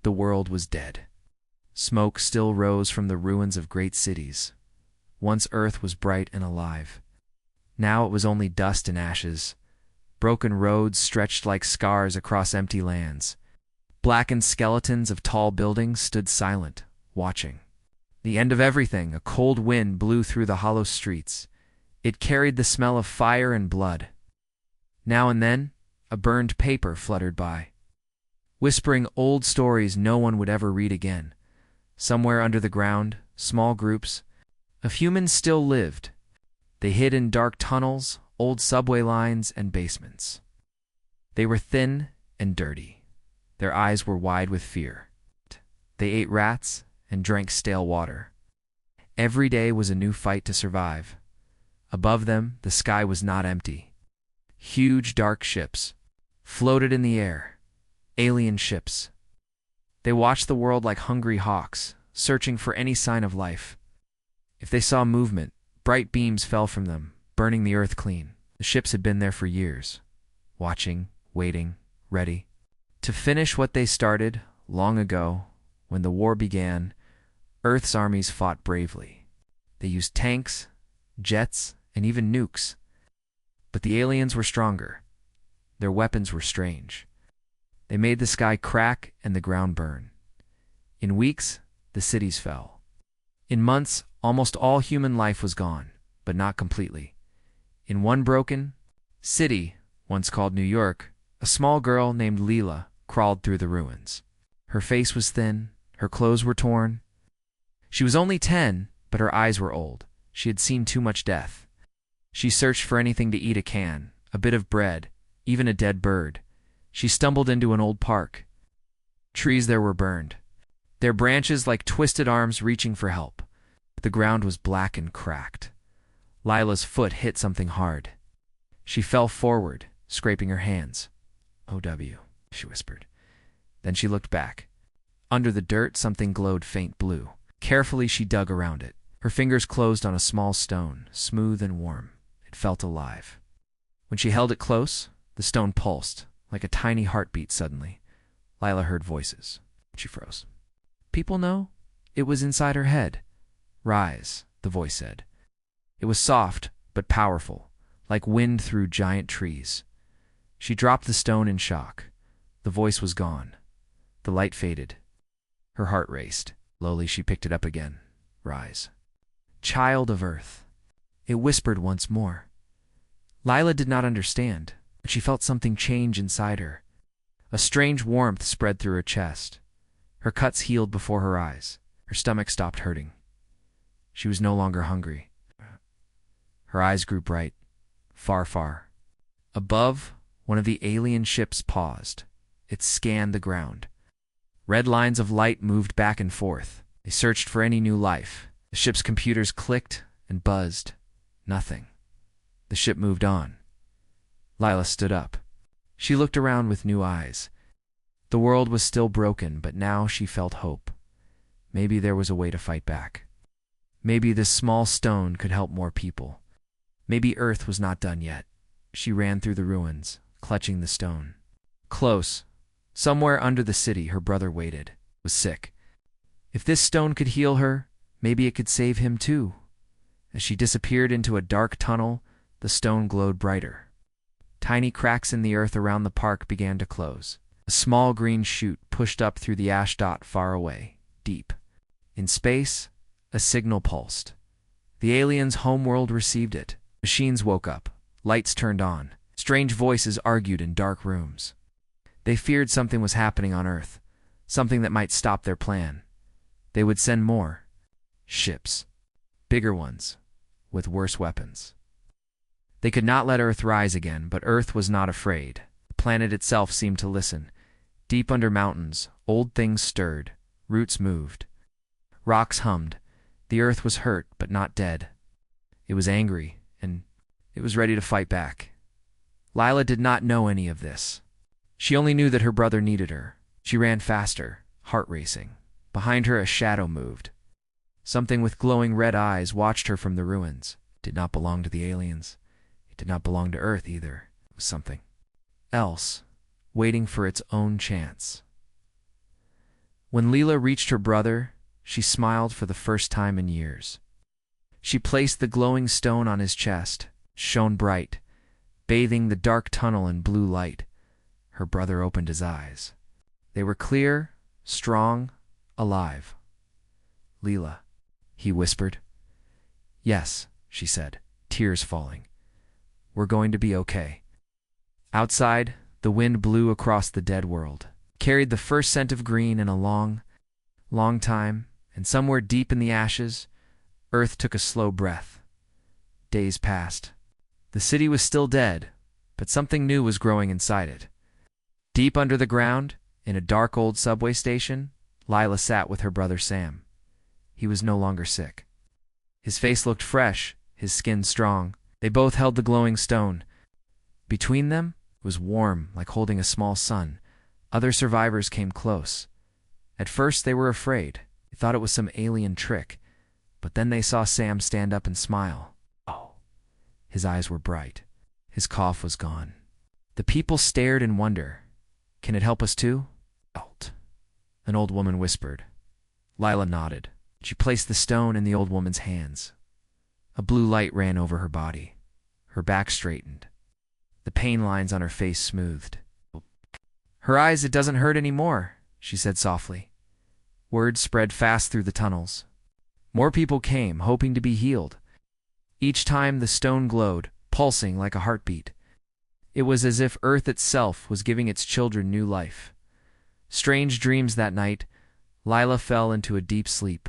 The world was dead. Smoke still rose from the ruins of great cities. Once Earth was bright and alive. Now it was only dust and ashes. Broken roads stretched like scars across empty lands. Blackened skeletons of tall buildings stood silent, watching. The end of everything. A cold wind blew through the hollow streets. It carried the smell of fire and blood. Now and then, a burned paper fluttered by, whispering old stories no one would ever read again. Somewhere under the ground, small groups of humans still lived. They hid in dark tunnels, old subway lines, and basements. They were thin and dirty. Their eyes were wide with fear. They ate rats and drank stale water. Every day was a new fight to survive. Above them, the sky was not empty. Huge dark ships floated in the air. Alien ships. They watched the world like hungry hawks, searching for any sign of life. If they saw movement, bright beams fell from them, burning the earth clean. The ships had been there for years, watching, waiting, ready to finish what they started long ago. When the war began, Earth's armies fought bravely. They used tanks, jets, and even nukes. But the aliens were stronger. Their weapons were strange. They made the sky crack and the ground burn. In weeks, the cities fell. In months, almost all human life was gone, but not completely. In one broken city, once called New York, a small girl named Leela crawled through the ruins. Her face was thin, her clothes were torn. She was only 10, but her eyes were old. She had seen too much death. She searched for anything to eat: a can, a bit of bread, even a dead bird. She stumbled into an old park. Trees there were burned, their branches like twisted arms reaching for help. The ground was black and cracked. Lila's foot hit something hard. She fell forward, scraping her hands. "OW," she whispered. Then she looked back. Under the dirt, something glowed faint blue. Carefully, she dug around it. Her fingers closed on a small stone, smooth and warm. It felt alive. When she held it close, the stone pulsed, like a tiny heartbeat. Suddenly, Lila heard voices. She froze. People know? It was inside her head. "Rise," the voice said. It was soft, but powerful, like wind through giant trees. She dropped the stone in shock. The voice was gone. The light faded. Her heart raced. Slowly, she picked it up again. "Rise. Child of Earth." It whispered once more. Lila did not understand, but she felt something change inside her. A strange warmth spread through her chest. Her cuts healed before her eyes. Her stomach stopped hurting. She was no longer hungry. Her eyes grew bright. Far, far above, one of the alien ships paused. It scanned the ground. Red lines of light moved back and forth. They searched for any new life. The ship's computers clicked and buzzed. Nothing. The ship moved on. Lila stood up. She looked around with new eyes. The world was still broken, but now she felt hope. Maybe there was a way to fight back. Maybe this small stone could help more people. Maybe Earth was not done yet. She ran through the ruins, clutching the stone. Close, somewhere under the city, her brother waited. Was sick. If this stone could heal her, maybe it could save him too. As she disappeared into a dark tunnel, the stone glowed brighter. Tiny cracks in the earth around the park began to close. A small green shoot pushed up through the ash dot far away, deep. In space, a signal pulsed. The aliens' homeworld received it. Machines woke up. Lights turned on. Strange voices argued in dark rooms. They feared something was happening on Earth, something that might stop their plan. They would send more ships, bigger ones, with worse weapons. They could not let Earth rise again, but Earth was not afraid. The planet itself seemed to listen. Deep under mountains, old things stirred, roots moved. Rocks hummed. The Earth was hurt, but not dead. It was angry, and it was ready to fight back. Lila did not know any of this. She only knew that her brother needed her. She ran faster, heart racing. Behind her, a shadow moved. Something with glowing red eyes watched her from the ruins. It did not belong to the aliens. It did not belong to Earth either. It was something else, waiting for its own chance. When Leela reached her brother, she smiled for the first time in years. She placed the glowing stone on his chest, shone bright, bathing the dark tunnel in blue light. Her brother opened his eyes. They were clear, strong, alive. "Leela," he whispered. "Yes," she said, tears falling. "We're going to be okay." Outside, the wind blew across the dead world, carried the first scent of green in a long, long time, and somewhere deep in the ashes, Earth took a slow breath. Days passed. The city was still dead, but something new was growing inside it. Deep under the ground, in a dark old subway station, Lila sat with her brother Sam. He was no longer sick. His face looked fresh, his skin strong. They both held the glowing stone. Between them, it was warm, like holding a small sun. Other survivors came close. At first they were afraid. They thought it was some alien trick. But then they saw Sam stand up and smile. Oh. His eyes were bright. His cough was gone. The people stared in wonder. "Can it help us too?" "Alt," an old woman whispered. Lila nodded. She placed the stone in the old woman's hands. A blue light ran over her body. Her back straightened. The pain lines on her face smoothed. "Her eyes, it doesn't hurt anymore," she said softly. Word spread fast through the tunnels. More people came, hoping to be healed. Each time the stone glowed, pulsing like a heartbeat. It was as if Earth itself was giving its children new life. Strange dreams that night. Lila fell into a deep sleep.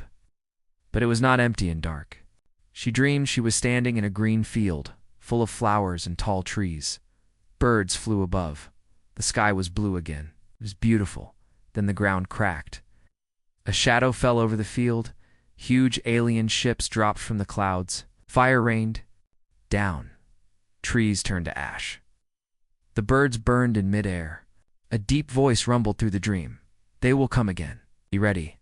But it was not empty and dark. She dreamed she was standing in a green field, full of flowers and tall trees. Birds flew above. The sky was blue again. It was beautiful. Then the ground cracked. A shadow fell over the field. Huge alien ships dropped from the clouds. Fire rained. Down. Trees turned to ash. The birds burned in midair. A deep voice rumbled through the dream. "They will come again. Be ready."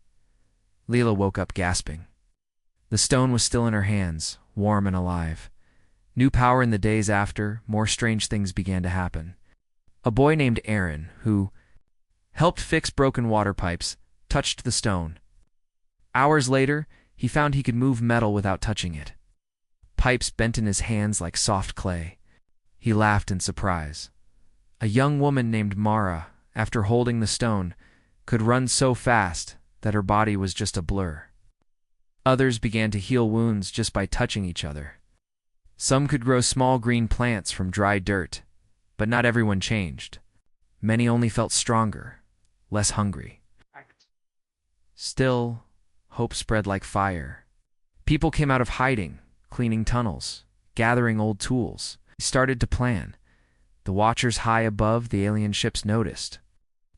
Leela woke up gasping. The stone was still in her hands, warm and alive. New power in the days after, more strange things began to happen. A boy named Aaron, who helped fix broken water pipes, touched the stone. Hours later, he found he could move metal without touching it. Pipes bent in his hands like soft clay. He laughed in surprise. A young woman named Mara, after holding the stone, could run so fast that her body was just a blur. Others began to heal wounds just by touching each other. Some could grow small green plants from dry dirt, but not everyone changed. Many only felt stronger, less hungry. Still, hope spread like fire. People came out of hiding, cleaning tunnels, gathering old tools. They started to plan. The watchers high above the alien ships noticed.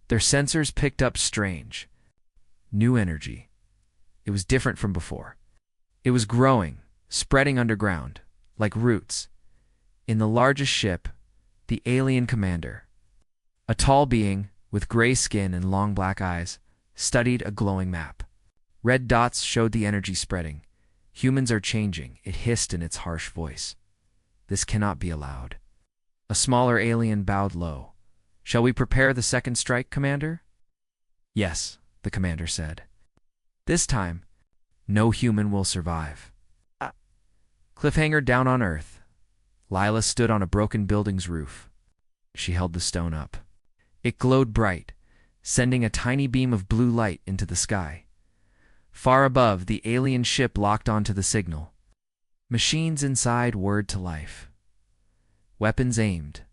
Their sensors picked up strange, new energy. It was different from before. It was growing, spreading underground, like roots. In the largest ship, the alien commander, a tall being with gray skin and long black eyes, studied a glowing map. Red dots showed the energy spreading. "Humans are changing," it hissed in its harsh voice. "This cannot be allowed." A smaller alien bowed low. "Shall we prepare the second strike, Commander?" "Yes," the commander said. "This time, no human will survive." Cliffhanger down on Earth. Lila stood on a broken building's roof. She held the stone up. It glowed bright, sending a tiny beam of blue light into the sky. Far above, the alien ship locked onto the signal. Machines inside whirred to life. Weapons aimed.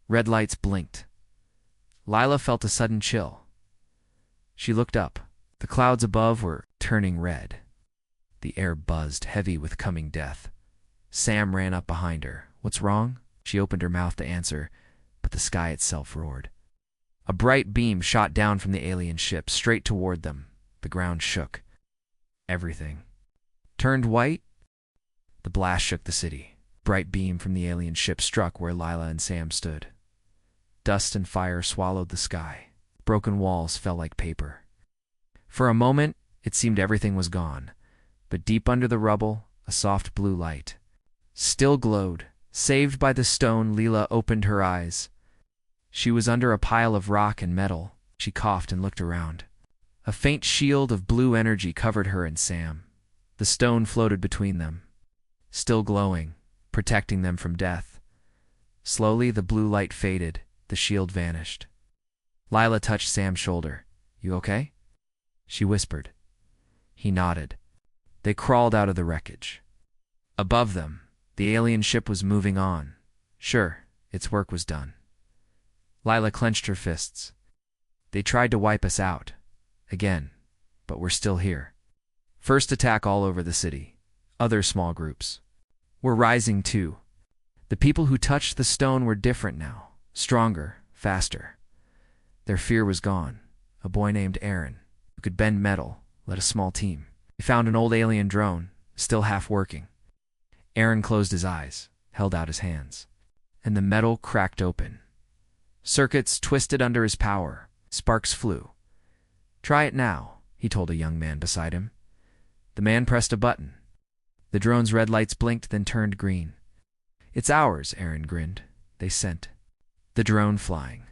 Red lights blinked. Lila felt a sudden chill. She looked up. The clouds above were turning red. The air buzzed, heavy with coming death. Sam ran up behind her. "What's wrong?" She opened her mouth to answer, but the sky itself roared. A bright beam shot down from the alien ship, straight toward them. The ground shook. Everything turned white. The blast shook the city. Bright beam from the alien ship struck where Lila and Sam stood. Dust and fire swallowed the sky. Broken walls fell like paper. For a moment, it seemed everything was gone, but deep under the rubble, a soft blue light still glowed. Saved by the stone, Leela opened her eyes. She was under a pile of rock and metal. She coughed and looked around. A faint shield of blue energy covered her and Sam. The stone floated between them, still glowing, protecting them from death. Slowly, the blue light faded. The shield vanished. Lila touched Sam's shoulder. "You okay?" she whispered. He nodded. They crawled out of the wreckage. Above them, the alien ship was moving on. Sure, its work was done. Lila clenched her fists. "They tried to wipe us out. Again. But we're still here." First attack all over the city. Other small groups were rising too. The people who touched the stone were different now. Stronger, faster. Their fear was gone. A boy named Aaron, who could bend metal, led a small team. He found an old alien drone, still half working. Aaron closed his eyes, held out his hands, and the metal cracked open. Circuits twisted under his power. Sparks flew. "Try it now," he told a young man beside him. The man pressed a button. The drone's red lights blinked, then turned green. "It's ours," Aaron grinned. They sent the drone flying.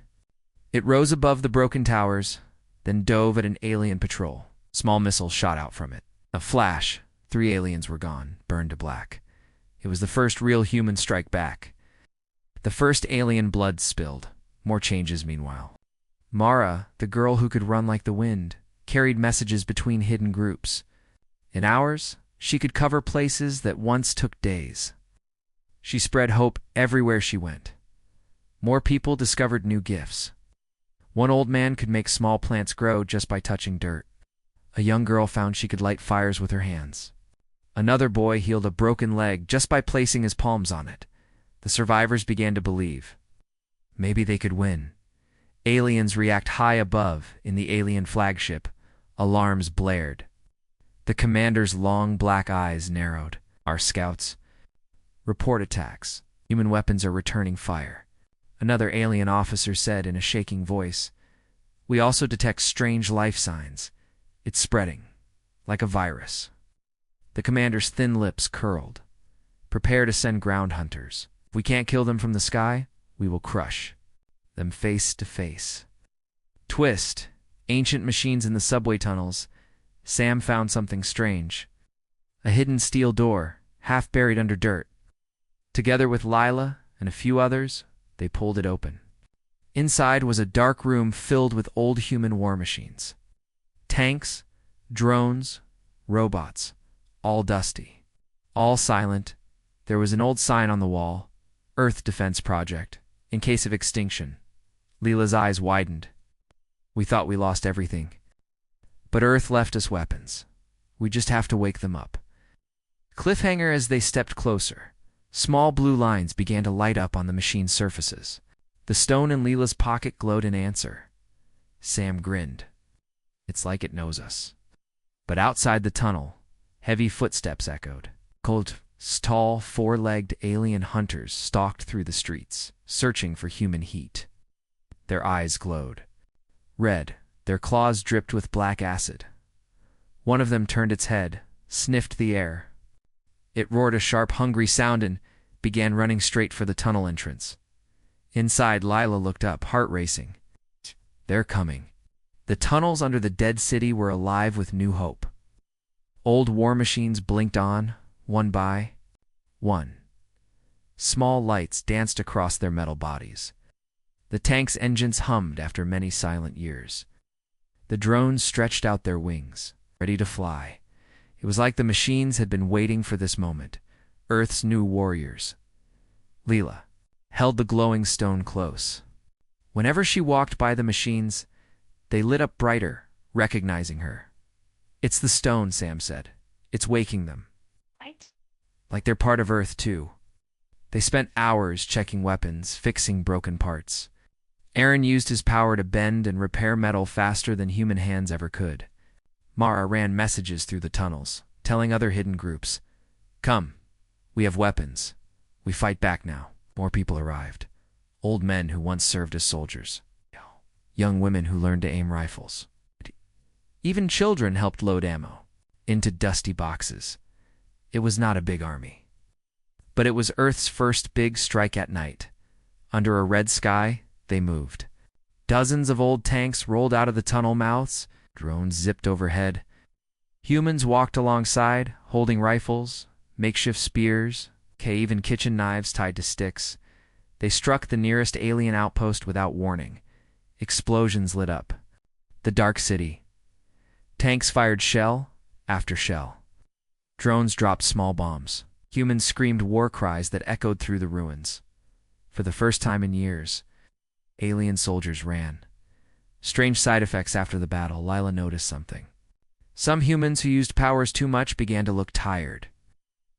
It rose above the broken towers, then dove at an alien patrol. Small missiles shot out from it. A flash, 3 aliens were gone, burned to black. It was the first real human strike back. The first alien blood spilled. More changes meanwhile. Mara, the girl who could run like the wind, carried messages between hidden groups. In hours, she could cover places that once took days. She spread hope everywhere she went. More people discovered new gifts. One old man could make small plants grow just by touching dirt. A young girl found she could light fires with her hands. Another boy healed a broken leg just by placing his palms on it. The survivors began to believe. Maybe they could win. Aliens react high above in the alien flagship. Alarms blared. The commander's long black eyes narrowed. "Our scouts report attacks. Human weapons are returning fire." Another alien officer said in a shaking voice, "We also detect strange life signs. It's spreading, like a virus." The commander's thin lips curled. "Prepare to send ground hunters. If we can't kill them from the sky, we will crush them face to face." Twist. Ancient machines in the subway tunnels. Sam found something strange. A hidden steel door, half buried under dirt. Together with Lila and a few others, they pulled it open. Inside was a dark room filled with old human war machines. Tanks, drones, robots, all dusty, all silent. There was an old sign on the wall, "Earth Defense Project, in case of extinction." Lila's eyes widened. "We thought we lost everything. But Earth left us weapons. We just have to wake them up." Cliffhanger as they stepped closer. Small blue lines began to light up on the machine's surfaces. The stone in Lila's pocket glowed in answer. Sam grinned. "It's like it knows us." But outside the tunnel, heavy footsteps echoed. Cold, tall, 4-legged alien hunters stalked through the streets, searching for human heat. Their eyes glowed. Red, their claws dripped with black acid. One of them turned its head, sniffed the air. It roared a sharp, hungry sound and began running straight for the tunnel entrance. Inside, Lila looked up, heart racing. They're coming. The tunnels under the dead city were alive with new hope. Old war machines blinked on, one by one. Small lights danced across their metal bodies. The tank's engines hummed after many silent years. The drones stretched out their wings, ready to fly. It was like the machines had been waiting for this moment. Earth's new warriors. Lila held the glowing stone close. Whenever she walked by the machines, they lit up brighter, recognizing her. "It's the stone," Sam said. "It's waking them." What? Like they're part of Earth, too. They spent hours checking weapons, fixing broken parts. Aaron used his power to bend and repair metal faster than human hands ever could. Mara ran messages through the tunnels, telling other hidden groups, "Come, we have weapons. We fight back now." More people arrived. Old men who once served as soldiers. Young women who learned to aim rifles. Even children helped load ammo into dusty boxes. It was not a big army. But it was Earth's first big strike at night. Under a red sky, they moved. Dozens of old tanks rolled out of the tunnel mouths, Drones zipped overhead. Humans walked alongside, holding rifles, makeshift spears, even kitchen knives tied to sticks. They struck the nearest alien outpost without warning. Explosions lit up the dark city. Tanks fired shell after shell. Drones dropped small bombs. Humans screamed war cries that echoed through the ruins. For the first time in years, alien soldiers ran. Strange side effects after the battle. Lila noticed something. Some humans who used powers too much began to look tired.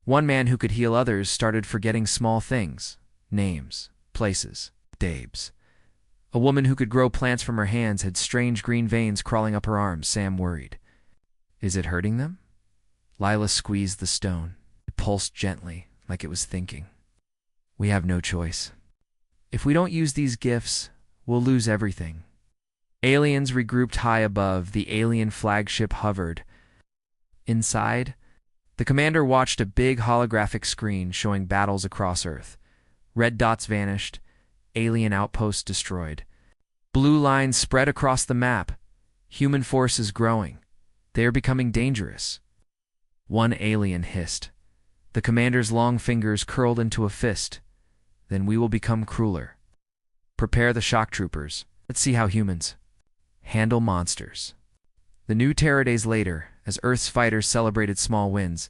One man who could heal others started forgetting small things, names, places, dates. A woman who could grow plants from her hands had strange green veins crawling up her arms. Sam worried. Is it hurting them? Lila squeezed the stone. It pulsed gently, like it was thinking. We have no choice. If we don't use these gifts, we'll lose everything. Aliens regrouped high above. The alien flagship hovered. Inside, the commander watched a big holographic screen showing battles across Earth. Red dots vanished, alien outposts destroyed. Blue lines spread across the map. Human forces growing. They are becoming dangerous. One alien hissed. The commander's long fingers curled into a fist. Then we will become crueler. Prepare the shock troopers. Let's see how humans handle monsters. The new terror days later, as Earth's fighters celebrated small wins,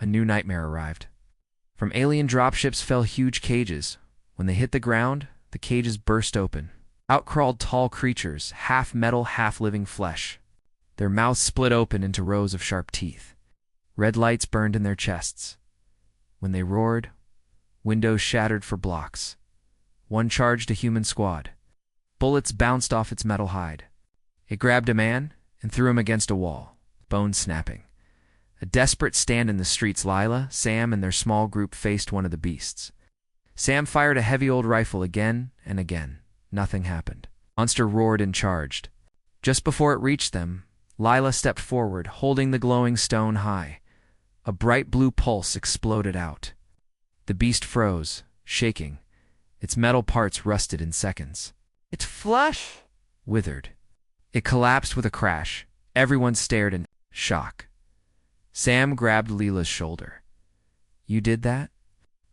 a new nightmare arrived. From alien dropships fell huge cages. When they hit the ground, the cages burst open. Out crawled tall creatures, half metal, half living flesh. Their mouths split open into rows of sharp teeth. Red lights burned in their chests. When they roared, windows shattered for blocks. One charged a human squad. Bullets bounced off its metal hide. It grabbed a man and threw him against a wall, bones snapping. A desperate stand in the streets. Lila, Sam, and their small group faced one of the beasts. Sam fired a heavy old rifle again and again. Nothing happened. Monster roared and charged. Just before it reached them, Lila stepped forward, holding the glowing stone high. A bright blue pulse exploded out. The beast froze, shaking. Its metal parts rusted in seconds. Its flesh withered. It collapsed with a crash. Everyone stared in shock. Sam grabbed Lila's shoulder. You did that?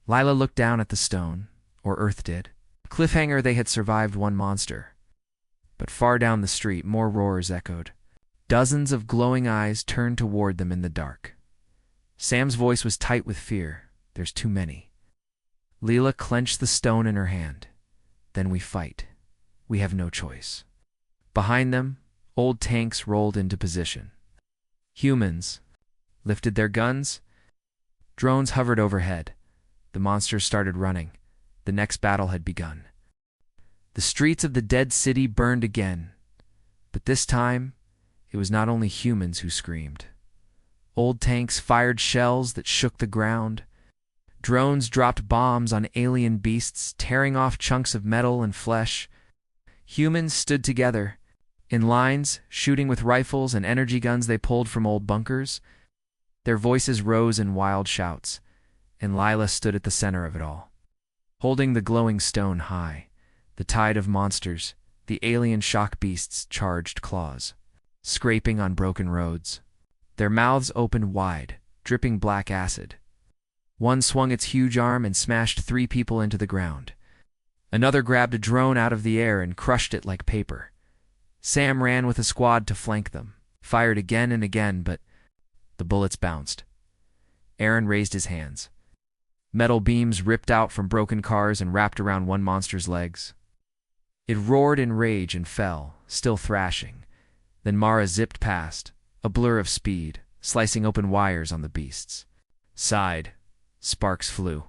Lila looked down at the stone, or Earth did. Cliffhanger, they had survived one monster. But far down the street, more roars echoed. Dozens of glowing eyes turned toward them in the dark. Sam's voice was tight with fear. There's too many. Lila clenched the stone in her hand. Then we fight. We have no choice. Behind them, old tanks rolled into position. Humans lifted their guns. Drones hovered overhead. The monsters started running. The next battle had begun. The streets of the dead city burned again. But this time, it was not only humans who screamed. Old tanks fired shells that shook the ground. Drones dropped bombs on alien beasts, tearing off chunks of metal and flesh. Humans stood together, in lines, shooting with rifles and energy guns they pulled from old bunkers. Their voices rose in wild shouts, and Lila stood at the center of it all. Holding the glowing stone high, the tide of monsters, the alien shock beasts charged claws, scraping on broken roads. Their mouths opened wide, dripping black acid. One swung its huge arm and smashed 3 people into the ground. Another grabbed a drone out of the air and crushed it like paper. Sam ran with a squad to flank them, fired again and again, but the bullets bounced. Aaron raised his hands. Metal beams ripped out from broken cars and wrapped around one monster's legs. It roared in rage and fell, still thrashing. Then Mara zipped past, a blur of speed, slicing open wires on the beasts. Sighed. Sparks flew.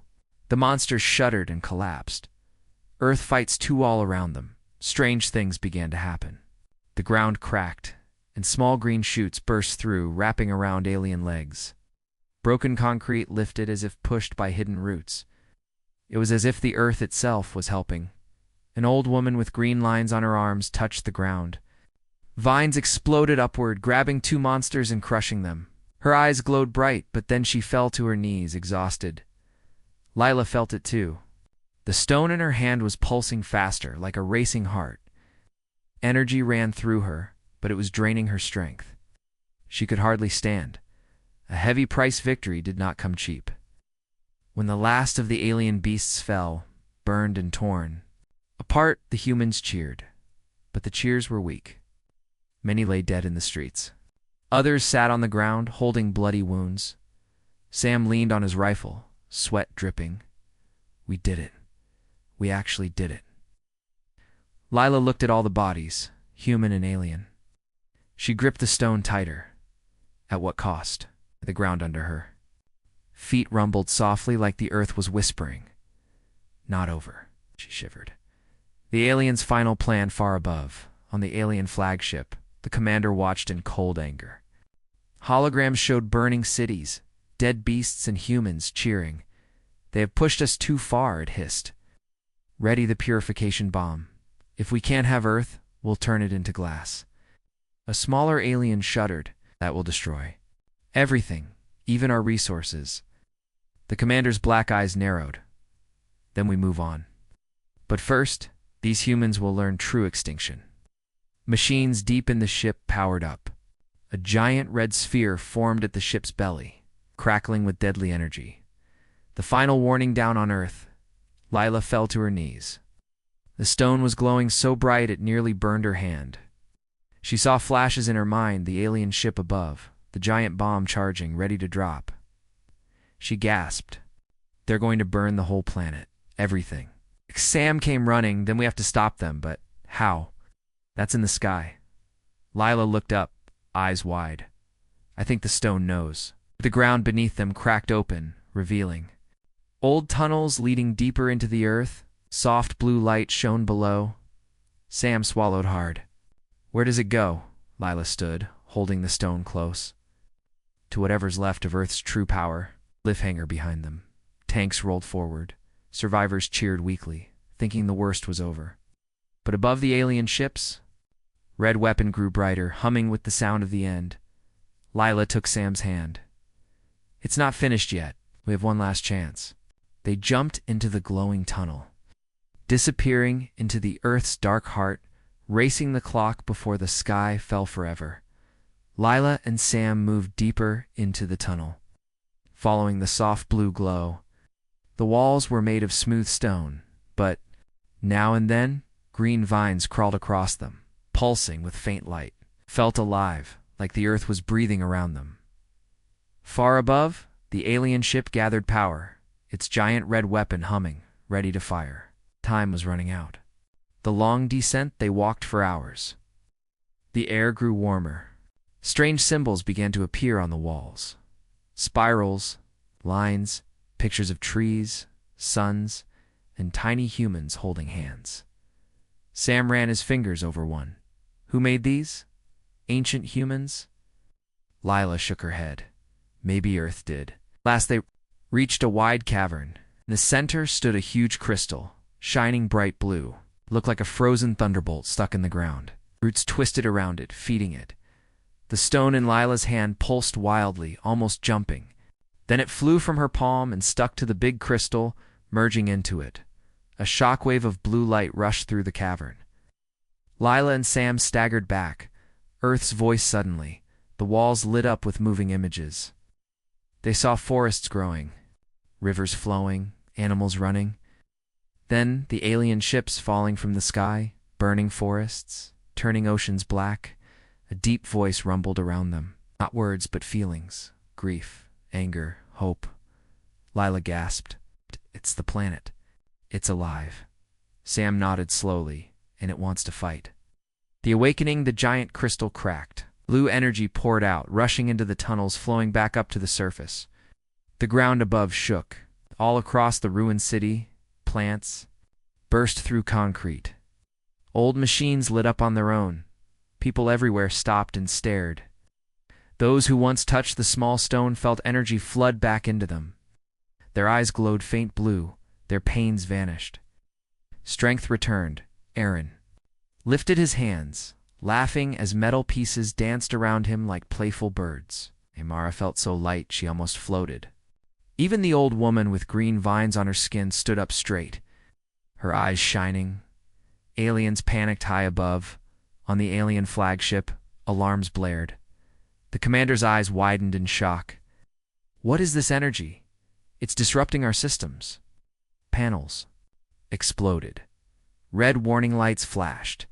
The monsters shuddered and collapsed. Earth fights too all around them. Strange things began to happen. The ground cracked, and small green shoots burst through, wrapping around alien legs. Broken concrete lifted as if pushed by hidden roots. It was as if the earth itself was helping. An old woman with green lines on her arms touched the ground. Vines exploded upward, grabbing 2 monsters and crushing them. Her eyes glowed bright, but then she fell to her knees, exhausted. Lila felt it too. The stone in her hand was pulsing faster, like a racing heart. Energy ran through her, but it was draining her strength. She could hardly stand. A heavy price victory did not come cheap. When the last of the alien beasts fell, burned and torn apart, the humans cheered. But the cheers were weak. Many lay dead in the streets. Others sat on the ground, holding bloody wounds. Sam leaned on his rifle, sweat dripping. We did it. We actually did it. Lila looked at all the bodies, human and alien. She gripped the stone tighter. At what cost? The ground under her. Feet rumbled softly like the earth was whispering. Not over, she shivered. The alien's final plan far above, on the alien flagship, the commander watched in cold anger. Holograms showed burning cities, dead beasts and humans cheering. They have pushed us too far, it hissed. Ready the purification bomb. If we can't have Earth, we'll turn it into glass. A smaller alien shuddered. That will destroy everything, even our resources. The commander's black eyes narrowed. Then we move on. But first, these humans will learn true extinction. Machines deep in the ship powered up. A giant red sphere formed at the ship's belly, crackling with deadly energy. The final warning down on Earth. Lila fell to her knees. The stone was glowing so bright it nearly burned her hand. She saw flashes in her mind, the alien ship above, the giant bomb charging, ready to drop. She gasped. They're going to burn the whole planet. Everything. Sam came running, then we have to stop them, but how? That's in the sky. Lila looked up, eyes wide. I think the stone knows. The ground beneath them cracked open, revealing old tunnels leading deeper into the earth. Soft blue light shone below. Sam swallowed hard. Where does it go? Lila stood, holding the stone close. To whatever's left of Earth's true power. Cliffhanger behind them. Tanks rolled forward. Survivors cheered weakly, thinking the worst was over. But above the alien ships, red weapon grew brighter, humming with the sound of the end. Lila took Sam's hand. It's not finished yet. We have one last chance. They jumped into the glowing tunnel, disappearing into the Earth's dark heart, racing the clock before the sky fell forever. Lila and Sam moved deeper into the tunnel, following the soft blue glow. The walls were made of smooth stone, but now and then, green vines crawled across them, pulsing with faint light, felt alive, like the earth was breathing around them. Far above, the alien ship gathered power, its giant red weapon humming, ready to fire. Time was running out. The long descent they walked for hours. The air grew warmer. Strange symbols began to appear on the walls. Spirals, lines, pictures of trees, suns, and tiny humans holding hands. Sam ran his fingers over one. Who made these? Ancient humans? Lila shook her head. Maybe Earth did. Last they reached a wide cavern. In the center stood a huge crystal, shining bright blue. Looked like a frozen thunderbolt stuck in the ground. Roots twisted around it, feeding it. The stone in Lila's hand pulsed wildly, almost jumping. Then it flew from her palm and stuck to the big crystal, merging into it. A shockwave of blue light rushed through the cavern. Lila and Sam staggered back, Earth's voice suddenly. The walls lit up with moving images. They saw forests growing, rivers flowing, animals running. Then the alien ships falling from the sky, burning forests, turning oceans black. A deep voice rumbled around them. Not words, but feelings. Grief, anger, hope. Lila gasped. It's the planet. It's alive. Sam nodded slowly, and it wants to fight. The awakening, the giant crystal cracked. Blue energy poured out, rushing into the tunnels, flowing back up to the surface. The ground above shook. All across the ruined city, plants burst through concrete. Old machines lit up on their own. People everywhere stopped and stared. Those who once touched the small stone felt energy flood back into them. Their eyes glowed faint blue. Their pains vanished. Strength returned. Aaron lifted his hands, laughing as metal pieces danced around him like playful birds. Amara felt so light she almost floated. Even the old woman with green vines on her skin stood up straight, her eyes shining. Aliens panicked high above. On the alien flagship, Alarms blared. The commander's eyes widened in shock. What is this energy? It's disrupting our systems. Panels exploded. Red warning lights flashed.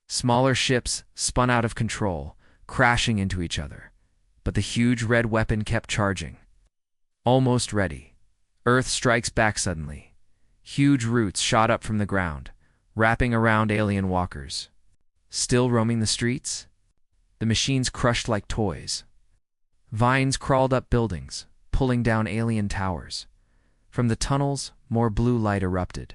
Smaller ships spun out of control, crashing into each other. But the huge red weapon kept charging. Almost ready. Earth strikes back suddenly. Huge roots shot up from the ground, wrapping around alien walkers. Still roaming the streets? The machines crushed like toys. Vines crawled up buildings, pulling down alien towers. From the tunnels, more blue light erupted.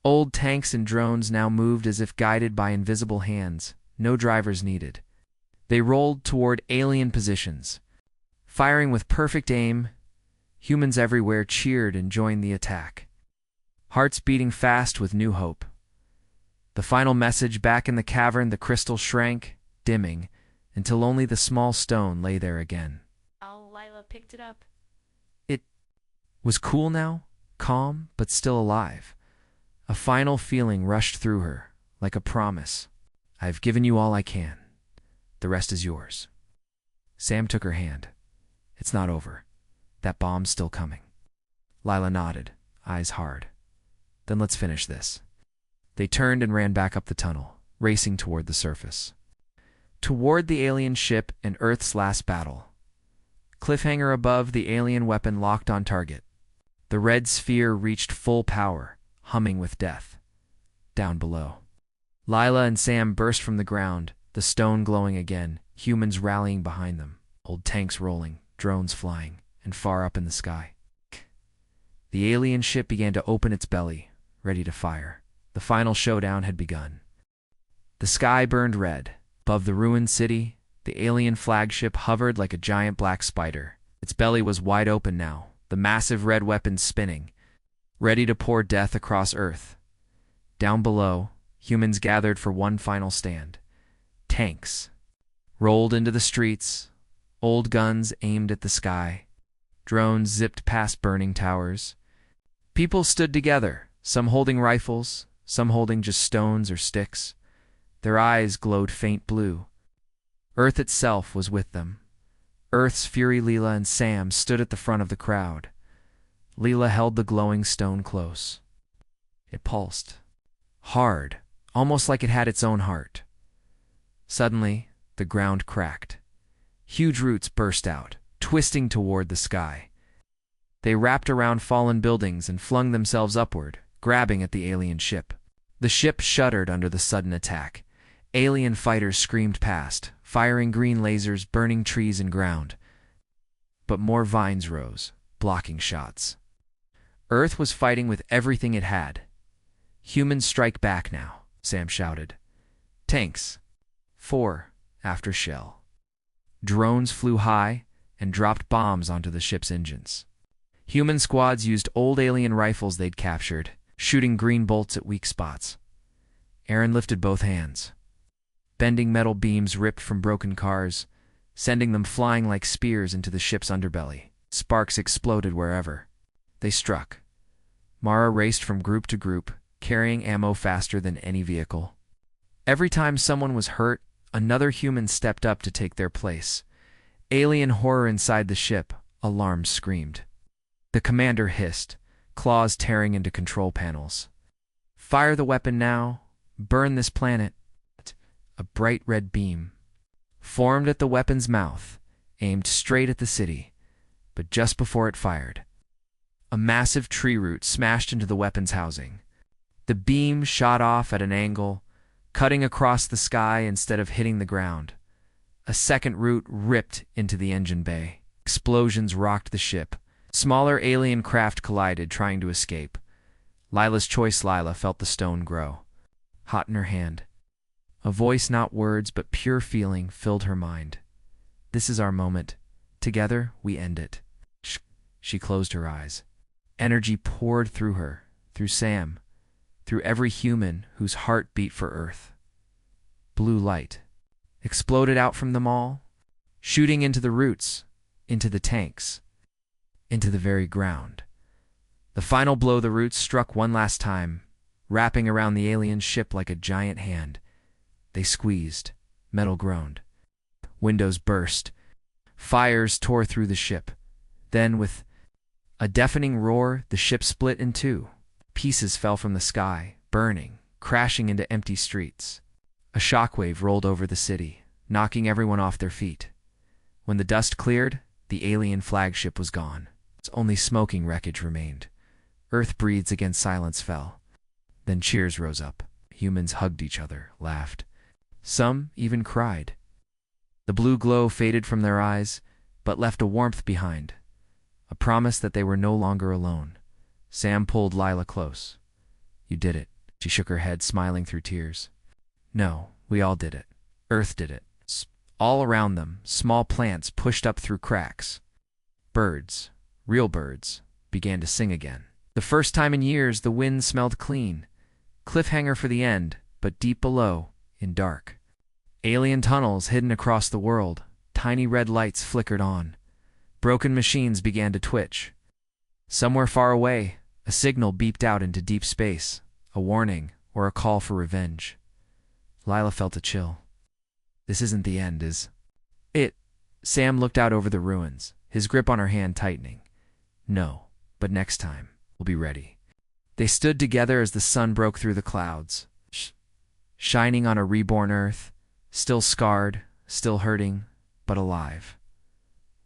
Old tanks and drones now moved as if guided by invisible hands, no drivers needed. They rolled toward alien positions. Firing with perfect aim, humans everywhere cheered and joined the attack. Hearts beating fast with new hope. The final message back in the cavern, the crystal shrank, dimming, until only the small stone lay there again. Lila picked it up. It was cool now, calm, but still alive. A final feeling rushed through her, like a promise. I've given you all I can. The rest is yours. Sam took her hand. It's not over. That bomb's still coming. Lila nodded, eyes hard. Then let's finish this. They turned and ran back up the tunnel, racing toward the surface. Toward the alien ship and Earth's last battle. Cliffhanger above, the alien weapon locked on target. The red sphere reached full power, humming with death. Down below. Lila and Sam burst from the ground, the stone glowing again, humans rallying behind them, old tanks rolling, drones flying, and far up in the sky. The alien ship began to open its belly, ready to fire. The final showdown had begun. The sky burned red. Above the ruined city, the alien flagship hovered like a giant black spider. Its belly was wide open now, the massive red weapon spinning, ready to pour death across Earth. Down below, humans gathered for one final stand. Tanks rolled into the streets, old guns aimed at the sky. Drones zipped past burning towers. People stood together, some holding rifles, some holding just stones or sticks. Their eyes glowed faint blue. Earth itself was with them. Earth's Fury, Leela, and Sam stood at the front of the crowd. Leela held the glowing stone close. It pulsed. Hard, almost like it had its own heart. Suddenly, the ground cracked. Huge roots burst out, twisting toward the sky. They wrapped around fallen buildings and flung themselves upward, grabbing at the alien ship. The ship shuddered under the sudden attack. Alien fighters screamed past, firing green lasers, burning trees and ground. But more vines rose, blocking shots. Earth was fighting with everything it had. Humans strike back now, Sam shouted. Tanks. 4 after shell. Drones flew high and dropped bombs onto the ship's engines. Human squads used old alien rifles they'd captured, shooting green bolts at weak spots. Aaron lifted both hands. Bending metal beams ripped from broken cars, sending them flying like spears into the ship's underbelly. Sparks exploded wherever. They struck. Mara raced from group to group, carrying ammo faster than any vehicle. Every time someone was hurt, another human stepped up to take their place. Alien horror inside the ship, alarms screamed. The commander hissed, claws tearing into control panels. Fire the weapon now. Burn this planet. A bright red beam formed at the weapon's mouth, aimed straight at the city, but just before it fired, a massive tree root smashed into the weapon's housing. The beam shot off at an angle, cutting across the sky instead of hitting the ground. A second root ripped into the engine bay. Explosions rocked the ship. Smaller alien craft collided, trying to escape. Lila's choice, Lila, felt the stone grow, hot in her hand. A voice, not words, but pure feeling, filled her mind. This is our moment. Together, we end it. She closed her eyes. Energy poured through her, through Sam, through every human whose heart beat for Earth. Blue light exploded out from them all, shooting into the roots, into the tanks, into the very ground. The final blow, the roots struck one last time, wrapping around the alien ship like a giant hand. They squeezed, Metal groaned. Windows burst. Fires tore through the ship. Then, with a deafening roar, the ship split in two. Pieces fell from the sky, burning, crashing into empty streets. A shockwave rolled over the city, knocking everyone off their feet. When the dust cleared, the alien flagship was gone. Its only smoking wreckage remained. Earth breathes against silence fell. Then cheers rose up. Humans hugged each other, laughed. Some even cried. The blue glow faded from their eyes, but left a warmth behind, a promise that they were no longer alone. Sam pulled Lila close. "You did it." She shook her head, smiling through tears. "No, we all did it. Earth did it." All around them, small plants pushed up through cracks. Birds, real birds, began to sing again. The first time in years, the wind smelled clean. Cliffhanger for the end, but deep below, in dark. Alien tunnels hidden across the world. Tiny red lights flickered on. Broken machines began to twitch. Somewhere far away, a signal beeped out into deep space, a warning or a call for revenge. Lila felt a chill. This isn't the end, is it? Sam looked out over the ruins, his grip on her hand tightening. No, but next time, we'll be ready. They stood together as the sun broke through the clouds, shining on a reborn Earth, still scarred, still hurting, but alive.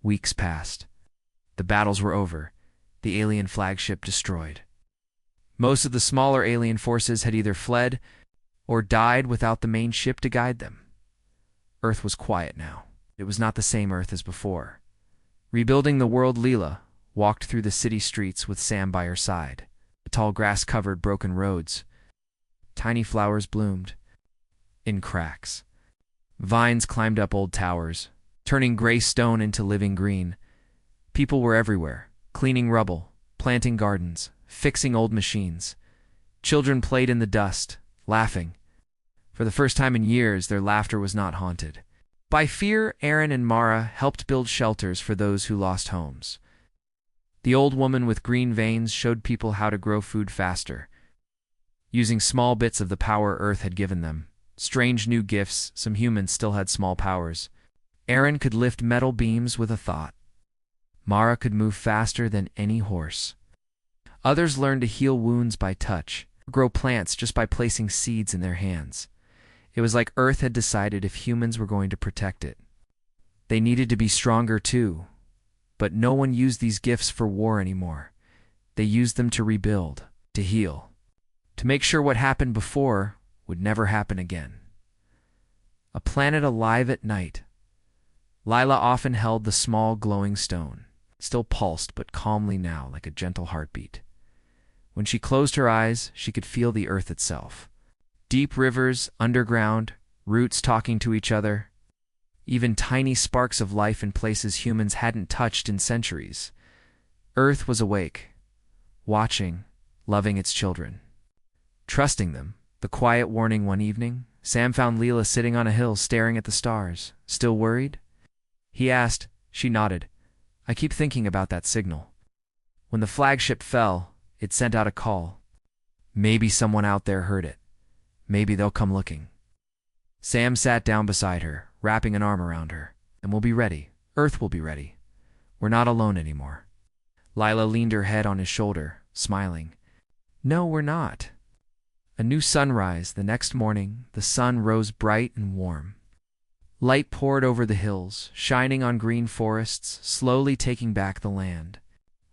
Weeks passed. The battles were over, the alien flagship destroyed. Most of the smaller alien forces had either fled or died without the main ship to guide them. Earth was quiet now. It was not the same Earth as before. Rebuilding the world, Leela walked through the city streets with Sam by her side. The tall grass covered broken roads. Tiny flowers bloomed in cracks. Vines climbed up old towers, turning gray stone into living green. People were everywhere, cleaning rubble, planting gardens, fixing old machines. Children played in the dust, laughing. For the first time in years, their laughter was not haunted by fear. Aaron and Mara helped build shelters for those who lost homes. The old woman with green veins showed people how to grow food faster, using small bits of the power Earth had given them. Strange new gifts. Some humans still had small powers. Aaron could lift metal beams with a thought. Mara could move faster than any horse. Others learned to heal wounds by touch, or grow plants just by placing seeds in their hands. It was like Earth had decided if humans were going to protect it, they needed to be stronger too. But no one used these gifts for war anymore. They used them to rebuild, to heal, to make sure what happened before would never happen again. A planet alive at night. Lila often held the small glowing stone, still pulsed but calmly now like a gentle heartbeat. When she closed her eyes, she could feel the Earth itself. Deep rivers, underground, roots talking to each other. Even tiny sparks of life in places humans hadn't touched in centuries. Earth was awake, watching, loving its children, trusting them. The quiet warning one evening, Sam found Leela sitting on a hill staring at the stars. "Still worried?" he asked. She nodded. "I keep thinking about that signal. When the flagship fell, it sent out a call. Maybe someone out there heard it. Maybe they'll come looking." Sam sat down beside her, wrapping an arm around her. "And we'll be ready. Earth will be ready. We're not alone anymore." Lila leaned her head on his shoulder, smiling. "No, we're not." A new sunrise the next morning. The sun rose bright and warm. Light poured over the hills, shining on green forests, slowly taking back the land.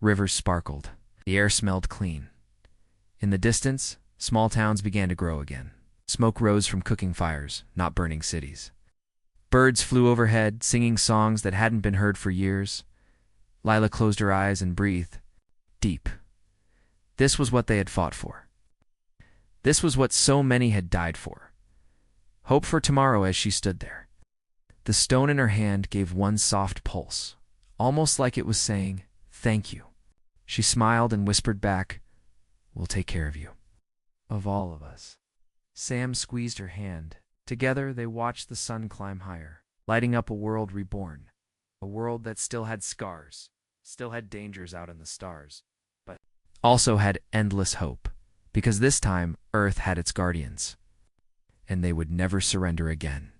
Rivers sparkled. The air smelled clean. In the distance, small towns began to grow again. Smoke rose from cooking fires, not burning cities. Birds flew overhead, singing songs that hadn't been heard for years. Lila closed her eyes and breathed deep. This was what they had fought for. This was what so many had died for. Hope for tomorrow. As she stood there, the stone in her hand gave one soft pulse, almost like it was saying, "Thank you." She smiled and whispered back, "We'll take care of you. Of all of us." Sam squeezed her hand. Together they watched the sun climb higher, lighting up a world reborn. A world that still had scars, still had dangers out in the stars, but also had endless hope. Because this time, Earth had its guardians, and they would never surrender again.